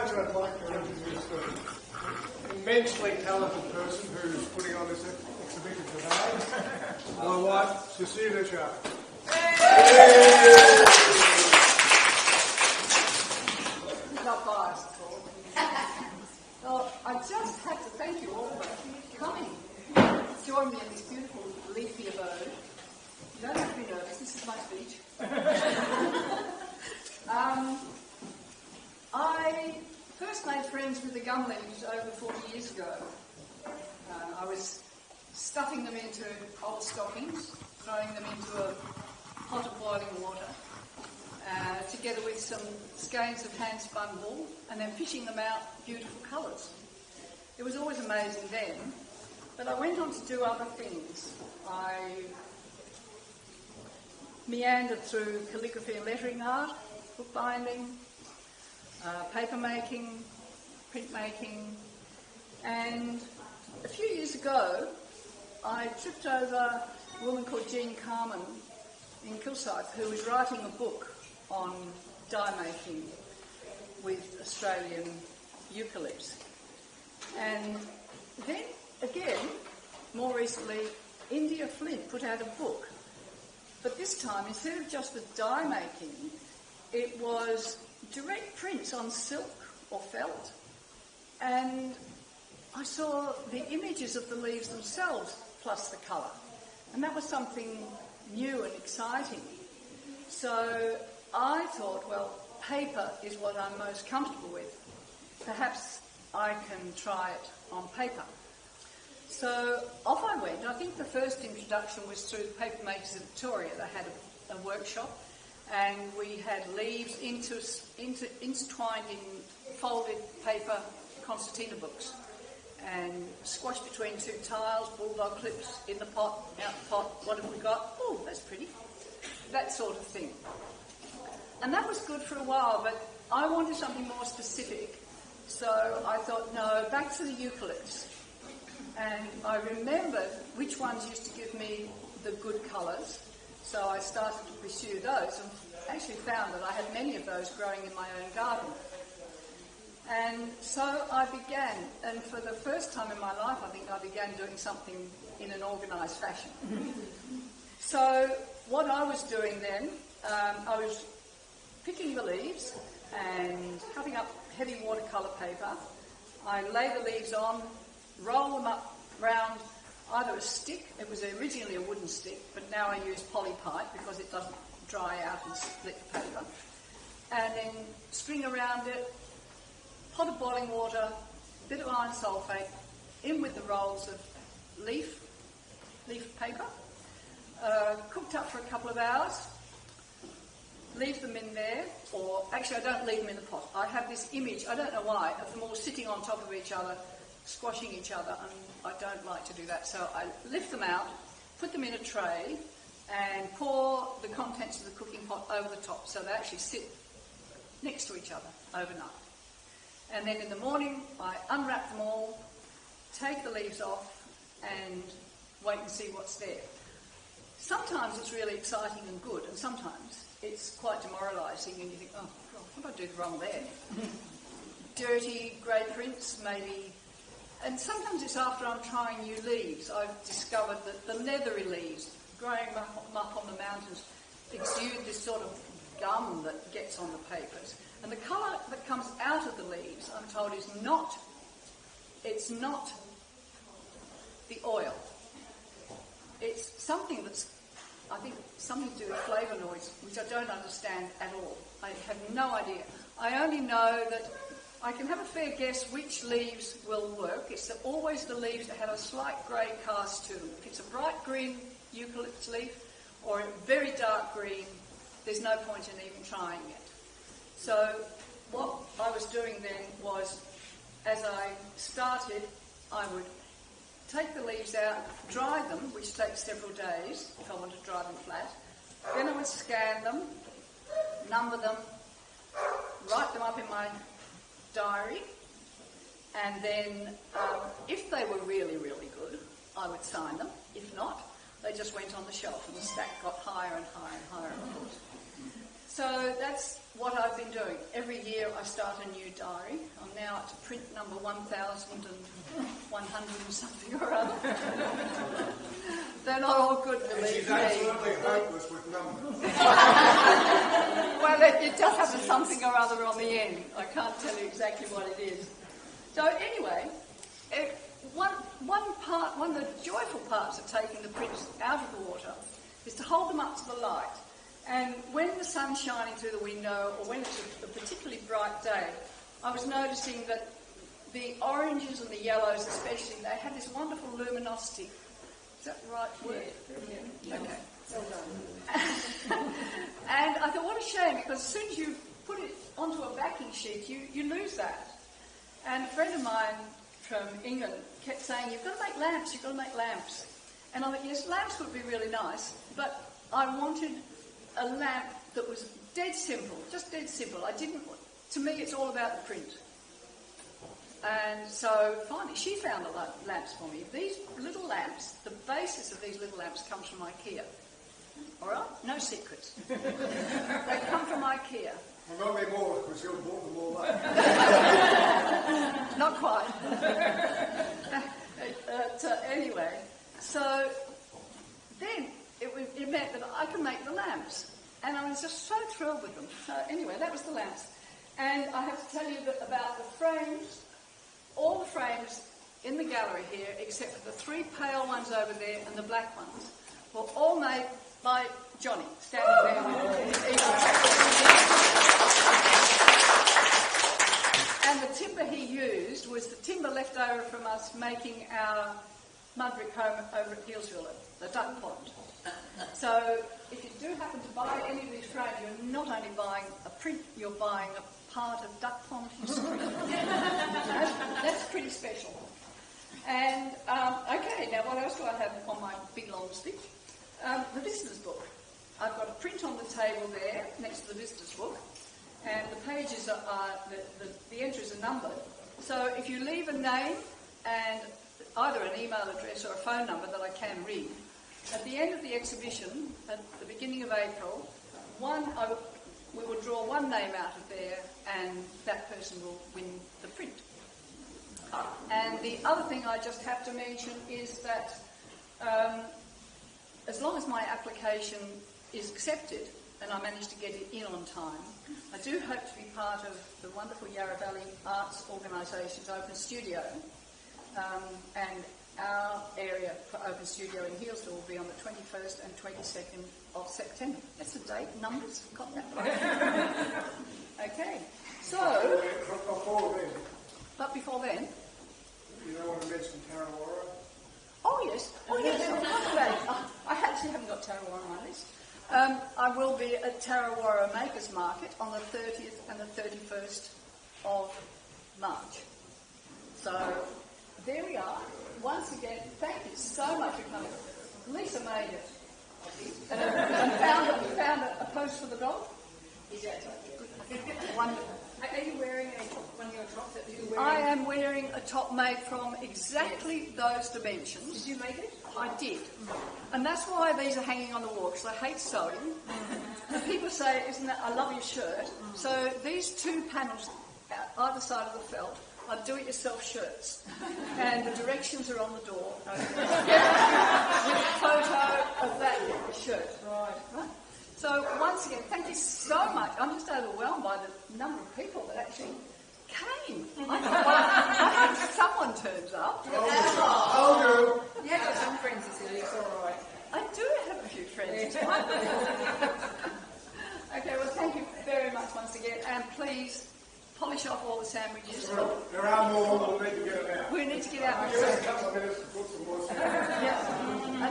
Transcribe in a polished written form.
stage, I'd like to introduce an immensely talented person who's putting on this exhibition today, my wife, Cecilia Sharp. Not biased at all. Well, I just have to thank you all for coming. Join me in this beautiful leafy abode. You don't have to be nervous, this is my speech. I first made friends with the gum leaves over 40 years ago. I was stuffing them into old stockings, throwing them into a pot of boiling water, together with some skeins of hand-spun wool, and then fishing them out beautiful colours. It was always amazing then, but I went on to do other things. I meandered through calligraphy and lettering art, bookbinding, paper making, print making, and a few years ago I tripped over a woman called Jean Carmen in Kilsyth who was writing a book on dye making with Australian eucalypts. And then again, more recently, India Flint put out a book. But this time, instead of just the dye making, it was direct prints on silk or felt. And I saw the images of the leaves themselves plus the colour. And that was something new and exciting. So I thought, well, paper is what I'm most comfortable with. Perhaps I can try it on paper. So off I went. I think the first introduction was through the Paper Makers of Victoria. They had a workshop, and we had leaves intertwined in folded paper concertina books, and squashed between two tiles, bulldog clips in the pot, out the pot. What have we got? Oh, that's pretty. That sort of thing. And that was good for a while, but I wanted something more specific. So I thought, no, back to the eucalypts. And I remembered which ones used to give me the good colours, so I started to pursue those and actually found that I had many of those growing in my own garden. And so I began, and for the first time in my life I think I began doing something in an organised fashion. So what I was doing then, I was picking the leaves and cutting up heavy watercolour paper. I lay the leaves on, roll them up round either a stick, it was originally a wooden stick, but now I use polypipe because it doesn't dry out and split the paper, and then string around it, pot of boiling water, bit of iron sulphate, in with the rolls of leaf paper, cooked up for a couple of hours, leave them in there, or actually I don't leave them in the pot. I have this image, I don't know why, of them all sitting on top of each other, squashing each other, and I don't like to do that. So I lift them out, put them in a tray, and pour the contents of the cooking pot over the top, so they actually sit next to each other overnight. And then in the morning, I unwrap them all, take the leaves off, and wait and see what's there. Sometimes it's really exciting and good, and sometimes it's quite demoralising, and you think, oh, God, what did I do wrong there? Dirty grey prints, maybe. And sometimes it's after I'm trying new leaves. I've discovered that the leathery leaves, growing up on the mountains, exude this sort of gum that gets on the papers. And the colour that comes out of the leaves, I'm told, it's not the oil. It's something that's, I think, something to do with flavonoids, which I don't understand at all. I have no idea. I only know that I can have a fair guess which leaves will work. It's always the leaves that have a slight grey cast to them. If it's a bright green eucalyptus leaf or a very dark green, there's no point in even trying it. So what I was doing then was, as I started, I would take the leaves out, dry them, which takes several days if I want to dry them flat. Then I would scan them, number them, write them up in my diary, and then if they were really, really good, I would sign them. If not, they just went on the shelf and the stack got higher and higher and higher, of course. So that's what I've been doing. Every year I start a new diary. I'm now at print number 1,100 and something or other. They're not all good, believe me. She's absolutely hopeless with numbers. Well, it does have a something or other on the end. I can't tell you exactly what it is. So anyway, one of the joyful parts of taking the prints out of the water is to hold them up to the light. And when the sun's shining through the window, or when it's a particularly bright day, I was noticing that the oranges and the yellows especially, they had this wonderful luminosity. Is that the right word? Yeah. Okay. Well done. And I thought, what a shame, because as soon as you put it onto a backing sheet, you lose that. And a friend of mine from England kept saying, you've got to make lamps, you've got to make lamps. And I thought, yes, lamps would be really nice, but I wanted a lamp that was dead simple, just dead simple. To me, it's all about the print. And so finally, she found the lamps for me. These little lamps, the basis of these little lamps comes from IKEA. All right? No secrets. They come from IKEA. Well, not anymore, because you'll bought them all up. Not quite. Anyway, so then it meant that I could make the lamps. And I was just so thrilled with them. So anyway, that was the lamps. And I have to tell you about the frames. All the frames in the gallery here, except for the 3 pale ones over there and the black ones, were all made by Johnny, standing there with his And the timber he used was the timber left over from us making our mud brick home over at Healesville, the duck pond. So if you do happen to buy any of these frames, you're not only buying a print, you're buying a part of duck pond history. That's pretty special. And, okay, now what else do I have on my big long stick? The visitor's book. I've got a print on the table there next to the visitor's book, and the pages the entries are numbered. So if you leave a name and either an email address or a phone number that I can read, at the end of the exhibition, at the beginning of April, we will draw one name out of there, and that person will win the print. And the other thing I just have to mention is that as long as my application is accepted and I manage to get it in on time, I do hope to be part of the wonderful Yarra Valley Arts Organisation's Open Studio. And our area for Open Studio in Healesville will be on the 21st and 22nd of September. That's the date, numbers, got that right. Okay, so... But before then... You don't want to mention Tarawara? Oh yes, I'll talk about it. I actually haven't got Tarawara on my list. I will be at Tarawara Makers Market on the 30th and the 31st of March. So... there we are. Once again, thank you so much for coming. Lisa made it. And found a post for the dog. Wonderful. Are you wearing one of your tops that you're wearing? I am wearing a top made from exactly those dimensions. Did you make it? I did. And that's why these are hanging on the wall, because I hate sewing. And people say, "Isn't that, I love your shirt." So these 2 panels either side of the felt are do-it-yourself shirts, and the directions are on the door with a photo of that shirt. Right. So once again, thank you so much. I'm just overwhelmed by the number of people that actually came. I hope someone turns up. I'll do. You have got some friends, Cecilia, it's all right. I do have a few friends. Okay, well, thank you very much once again, and please polish off all the sandwiches. There are more, we'll need to get them out. We need to get out. Give us a couple of minutes to put some more stuff. Yeah.